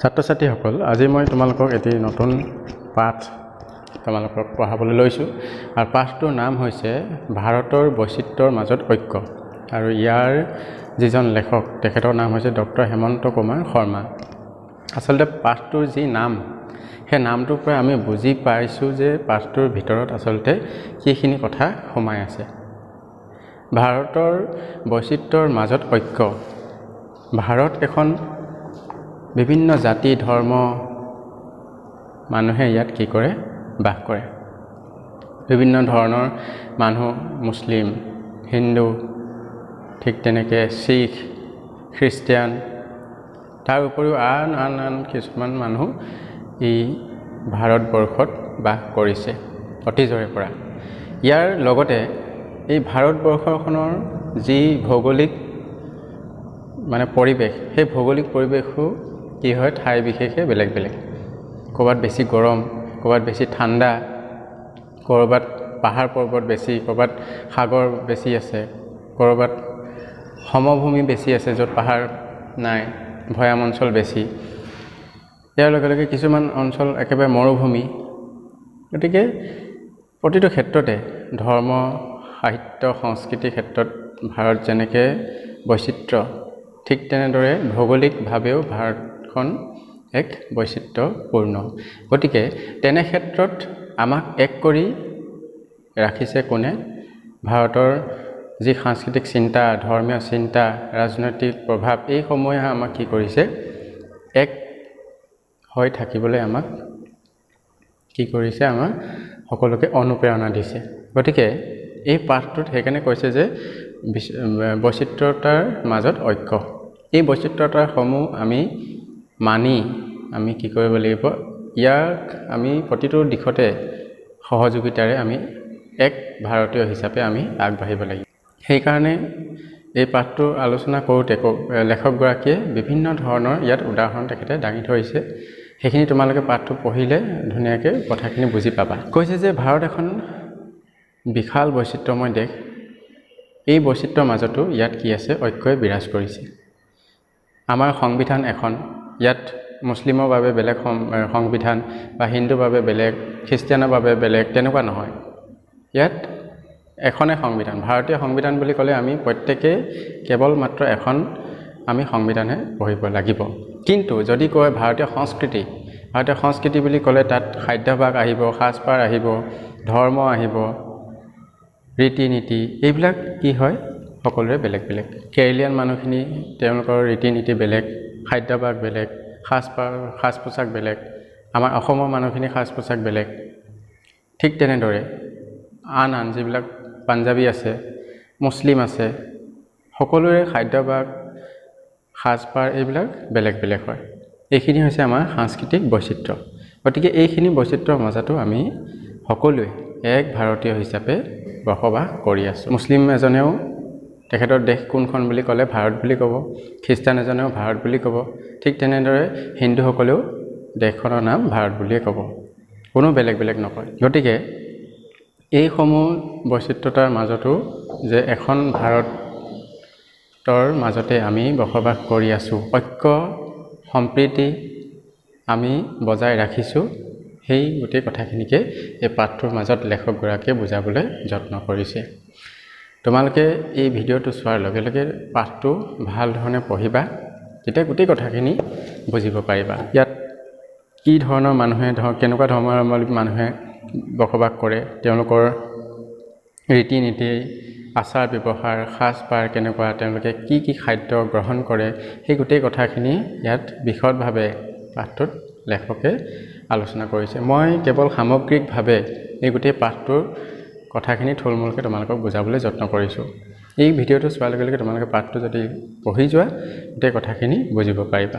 ছাত্ৰ-ছাত্ৰীসকল, আজি মই তোমালোকক এটি নতুন পাঠ তোমালোকক পঢ়াবলৈ লৈছোঁ আৰু পাঠটোৰ নাম হৈছে ভাৰতৰ বৈচিত্ৰ্যৰ মাজত ঐক্য আৰু ইয়াৰ যিজন লেখক তেখেতৰ নাম হৈছে ডক্টৰ হেমন্ত কুমাৰ শৰ্মা। আচলতে পাঠটোৰ যি নাম সেই নামটোৰ পৰা আমি বুজি পাইছোঁ যে পাঠটোৰ ভিতৰত আচলতে কিখিনি কথা সোমাই আছে। ভাৰতৰ বৈচিত্ৰ্যৰ মাজত ঐক্য। ভাৰত এখন বিভিন্ন জাতি ধৰ্ম মানুহে ইয়াত কি কৰে, বাস কৰে। বিভিন্ন ধৰণৰ মানুহ, মুছলিম, হিন্দু, ঠিক তেনেকৈ শিখ, খ্ৰীষ্টিয়ান, তাৰ উপৰিও আন কিছুমান মানুহ এই ভাৰতবৰ্ষত বাস কৰিছে অতীজৰে পৰা। ইয়াৰ লগতে এই ভাৰতবৰ্ষখনৰ যি ভৌগোলিক পৰিৱেশ, সেই ভৌগোলিক পৰিৱেশো কি হয়, ঠাই বিশেষে বেলেগ বেলেগ। ক'ৰবাত বেছি গৰম, ক'ৰবাত বেছি ঠাণ্ডা, ক'ৰবাত পাহাৰ পৰ্বত বেছি, ক'ৰবাত সাগৰ বেছি আছে, ক'ৰবাত সমভূমি বেছি আছে য'ত পাহাৰ নাই, ভৈয়াম অঞ্চল বেছি। ইয়াৰ লগে লগে কিছুমান অঞ্চল একেবাৰে মৰুভূমি। গতিকে প্ৰতিটো ক্ষেত্ৰতে ধৰ্ম, সাহিত্য, সংস্কৃতিৰ ক্ষেত্ৰত ভাৰত যেনেকৈ বৈচিত্ৰ্য, ঠিক তেনেদৰে ভৌগোলিকভাৱেও ভাৰতখন এক বৈচিত্ৰ্যপূৰ্ণ। গতিকে তেনে ক্ষেত্ৰত আমাক এক কৰি ৰাখিছে কোনে? ভাৰতৰ যি সাংস্কৃতিক চিন্তা, ধৰ্মীয় চিন্তা, ৰাজনৈতিক প্ৰভাৱ, এইসমূহে আমাক কি কৰিছে, এক হৈ থাকিবলৈ আমাক কি কৰিছে, আমাক সকলোকে অনুপ্ৰেৰণা দিছে। গতিকে এই পাঠটোত সেইকাৰণে কৈছে যে বৈচিত্ৰতাৰ মাজত ঐক্য। এই বৈচিত্ৰতাসমূহ আমি মানি আমি কি কৰিব লাগিব, ইয়াক আমি প্ৰতিটো দিশতে সহযোগিতাৰে আমি এক ভাৰতীয় হিচাপে আমি আগবাঢ়িব লাগিব। সেইকাৰণে এই পাঠটো আলোচনা কৰোঁতে লেখকগৰাকীয়ে বিভিন্ন ধৰণৰ ইয়াত উদাহৰণ তেখেতে দাঙি ধৰিছে। সেইখিনি তোমালোকে পাঠটো পঢ়িলে ধুনীয়াকৈ কথাখিনি বুজি পাবা। কৈছে যে ভাৰত এখন বিশাল বৈচিত্ৰ্যময় দেশ। এই বৈচিত্ৰ্যৰ মাজতো ইয়াত কি আছে, ঐক্যই বিৰাজ কৰিছে। আমাৰ সংবিধান এখন, ইয়াত মুছলিমৰ বাবে বেলেগ সংবিধান বা হিন্দুৰ বাবে বেলেগ, খ্ৰীষ্টিয়ানৰ বাবে বেলেগ, তেনেকুৱা নহয়। ইয়াত এখনে সংবিধান। ভাৰতীয় সংবিধান বুলি ক'লে আমি প্ৰত্যেকেই কেৱল মাত্ৰ এখন আমি সংবিধানে পঢ়িব লাগিব। কিন্তু যদি কয় ভাৰতীয় সংস্কৃতি বুলি ক'লে তাত খাদ্যাভ্যাস আহিব, সাজপাৰ আহিব, ধৰ্ম আহিব, ৰীতি নীতি, এইবিলাক কি হয়, সকলোৰে বেলেগ বেলেগ। কেৰেলীয়ান মানুহখিনি তেওঁলোকৰ ৰীতি নীতি বেলেগ, খাদ্যাভ্যাস বেলেগ, সাজ পোছাক বেলেগ, আমাৰ অসমৰ মানুহখিনি সাজ পোছাক বেলেগ। ঠিক তেনেদৰে আন যিবিলাক পাঞ্জাবী আছে, মুছলিম আছে, সকলোৰে খাদ্যাভ্যাস, সাজপাৰ এইবিলাক বেলেগ বেলেগ হয়। এইখিনি হৈছে আমাৰ সাংস্কৃতিক বৈচিত্ৰ্য। গতিকে এইখিনি বৈচিত্ৰ্যৰ মাজতো আমি সকলোৱে এক ভাৰতীয় হিচাপে বসবাস কৰি আছোঁ। মুছলিম এজনেও তেখেতৰ দেশ কোনখন বুলি ক'লে ভাৰত বুলি ক'ব, খ্ৰীষ্টান এজনেও ভাৰত বুলি ক'ব, ঠিক তেনেদৰে হিন্দুসকলেও দেশখনৰ নাম ভাৰত বুলিয়ে ক'ব, কোনো বেলেগ বেলেগ নকয়। গতিকে এইসমূহ বৈচিত্ৰতাৰ মাজতো যে এখন ভাৰতৰ মাজতে আমি বসবাস কৰি আছোঁ, ঐক্য সম্প্ৰীতি আমি বজাই ৰাখিছোঁ, সেই গোটেই কথাখিনিকে এই পাঠটোৰ মাজত লেখকগৰাকীয়ে বুজাবলৈ যত্ন কৰিছে। তোমালোকে এই ভিডিঅ'টো চোৱাৰ লগে লগে পাঠটো ভাল ধৰণে পঢ়িবা, তেতিয়া গোটেই কথাখিনি বুজিব পাৰিবা। ইয়াত কি ধৰণৰ মানুহে কেনেকুৱা ধৰ্মাৱলম্বী মানুহে বসবাস কৰে, তেওঁলোকৰ ৰীতি নীতি, আচাৰ ব্যৱহাৰ, সাজপাৰ কেনেকুৱা, তেওঁলোকে কি কি খাদ্য গ্ৰহণ কৰে, সেই গোটেই কথাখিনি ইয়াত বিশদভাৱে পাঠটোত লেখকে আলোচনা কৰিছে। মই কেৱল সামগ্ৰিকভাৱে এই গোটেই পাঠটোৰ কথাখিনি থুলমূলকৈ তোমালোকক বুজাবলৈ যত্ন কৰিছোঁ। এই ভিডিঅ'টো চোৱাৰ লগে লগে তোমালোকে পাঠটো যদি পঢ়ি যোৱা, গোটেই কথাখিনি বুজিব পাৰিবা।